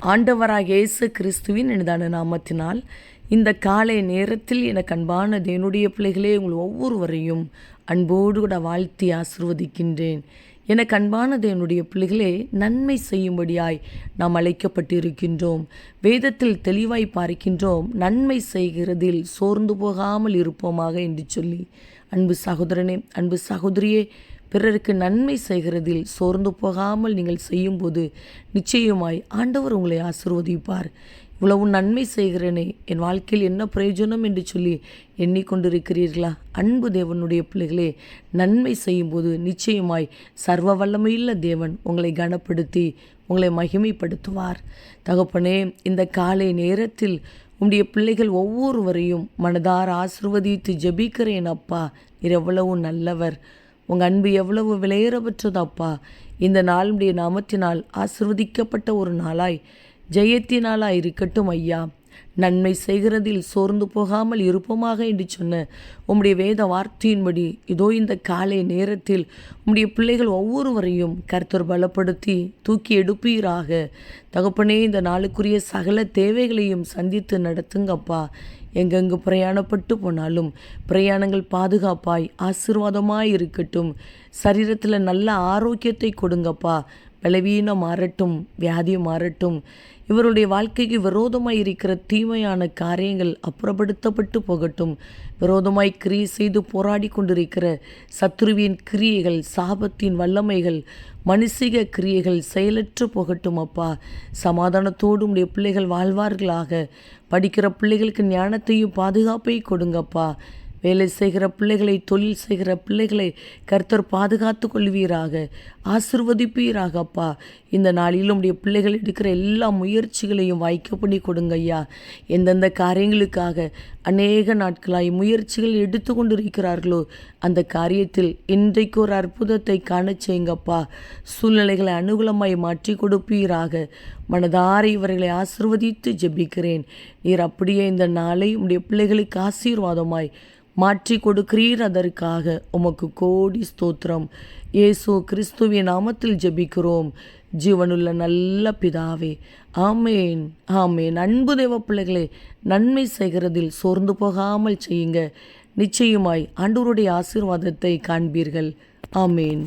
ஆண்டவராகிய இயேசு கிறிஸ்துவின் இனிதான நாமத்தினால் இந்த காலை நேரத்தில் எனக்கு அன்பான தேவனுடைய பிள்ளைகளே, உங்கள் ஒவ்வொருவரையும் அன்போடு கூட வாழ்த்தி ஆசிர்வதிக்கின்றேன். எனக்கு அன்பான தேவனுடைய பிள்ளைகளே, நன்மை செய்யும்படியாய் நாம் அழைக்கப்பட்டிருக்கின்றோம். வேதத்தில் தெளிவாய் பார்க்கின்றோம், நன்மை செய்கிறதில் சோர்ந்து போகாமல் இருப்போமாக என்று சொல்லி. அன்பு சகோதரனே, அன்பு சகோதரியே, பிறருக்கு நன்மை செய்கிறதில் சோர்ந்து போகாமல் நீங்கள் செய்யும்போது நிச்சயமாய் ஆண்டவர் உங்களை ஆசீர்வதிப்பார். இவ்வளவு நன்மை செய்கிறேனே, என் வாழ்க்கையில் என்ன பிரயோஜனம் என்று சொல்லி எண்ணிக்கொண்டிருக்கிறீர்களா? அன்பு தேவனுடைய பிள்ளைகளே, நன்மை செய்யும்போது நிச்சயமாய் சர்வ வல்லமையுள்ள தேவன் உங்களை கனப்படுத்தி உங்களை மகிமைப்படுத்துவார். தகப்பனே, இந்த காலை நேரத்தில் உம்முடைய பிள்ளைகள் ஒவ்வொருவரையும் மனதார ஆசீர்வதித்து ஜெபிக்கிறேன். அப்பா, நீர் எவ்வளவு நல்லவர், உங்கள் அன்பு எவ்வளவு விலையேறப்பட்டதப்பா. இந்த நாளுடைய நாமத்தினால் ஆசிர்வதிக்கப்பட்ட ஒரு நாளாய், ஜெயத்தினாலாய் இருக்கட்டும் ஐயா. நன்மை செய்கிறதில் சோர்ந்து போகாமல் இருப்போமாக என்று சொன்ன உம்முடைய வேத வார்த்தையின்படி இதோ இந்த காலை நேரத்தில் உம்முடைய பிள்ளைகள் ஒவ்வொருவரையும் கர்த்தர் பலப்படுத்தி தூக்கி எடுப்பீராக. தகப்பனே, இந்த நாளுக்குரிய சகல தேவைகளையும் சந்தித்து நடத்துங்கப்பா. எங்கெங்கு பிரயாணப்பட்டு போனாலும் பிரயாணங்கள் பாதுகாப்பாய் ஆசீர்வாதமாய் இருக்கட்டும். சரீரத்தில் நல்ல ஆரோக்கியத்தை கொடுங்கப்பா. பலவீனம் மாறட்டும், வியாதி மாறட்டும். இவருடைய வாழ்க்கைக்கு விரோதமாய் இருக்கிற தீமையான காரியங்கள் அப்புறப்படுத்தப்பட்டு போகட்டும். விரோதமாய் கிரியை செய்து போராடி கொண்டிருக்கிற சத்துருவின் கிரியைகள், சாபத்தின் வல்லமைகள், மனுஷிக கிரியைகள் செயலற்று போகட்டும் அப்பா. சமாதானத்தோடு உடைய பிள்ளைகள் வாழ்வார்களாக. படிக்கிற பிள்ளைகளுக்கு ஞானத்தையும் பாதுகாப்பையும் கொடுங்கப்பா. வேலை செய்கிற பிள்ளைகளை, தொழில் செய்கிற பிள்ளைகளை கர்த்தர் பாதுகாத்து கொள்வீராக, ஆசிர்வதிப்பீராக அப்பா. இந்த நாளிலும் உடைய பிள்ளைகள் எடுக்கிற எல்லா முயற்சிகளையும் வாய்க்க பண்ணி கொடுங்க ஐயா. எந்தெந்த காரியங்களுக்காக அநேக நாட்களாய் முயற்சிகள் எடுத்து கொண்டு இருக்கிறார்களோ அந்த காரியத்தில் இன்றைக்கு ஒரு அற்புதத்தை காண செய்யுங்கப்பா. சூழ்நிலைகளை அனுகூலமாய் மாற்றி கொடுப்பீராக. மனதார இவர்களை ஆசிர்வதித்து ஜெபிக்கிறேன். நீர் அப்படியே இந்த நாளை உடைய பிள்ளைகளுக்கு ஆசீர்வாதமாய் மாற்றி கொடுக்கிறீர். அதற்காக உமக்கு கோடி ஸ்தோத்திரம். இயேசு கிறிஸ்துவின் நாமத்தில் ஜெபிக்கிறோம் ஜீவனுள்ள நல்ல பிதாவே, ஆமேன், ஆமேன். அன்பு தேவ பிள்ளைகளே, நன்மை செய்கிறதில் சோர்ந்து போகாமல் செய்யுங்க. நிச்சயமாய் ஆண்டவருடைய ஆசீர்வாதத்தை காண்பீர்கள். ஆமேன்.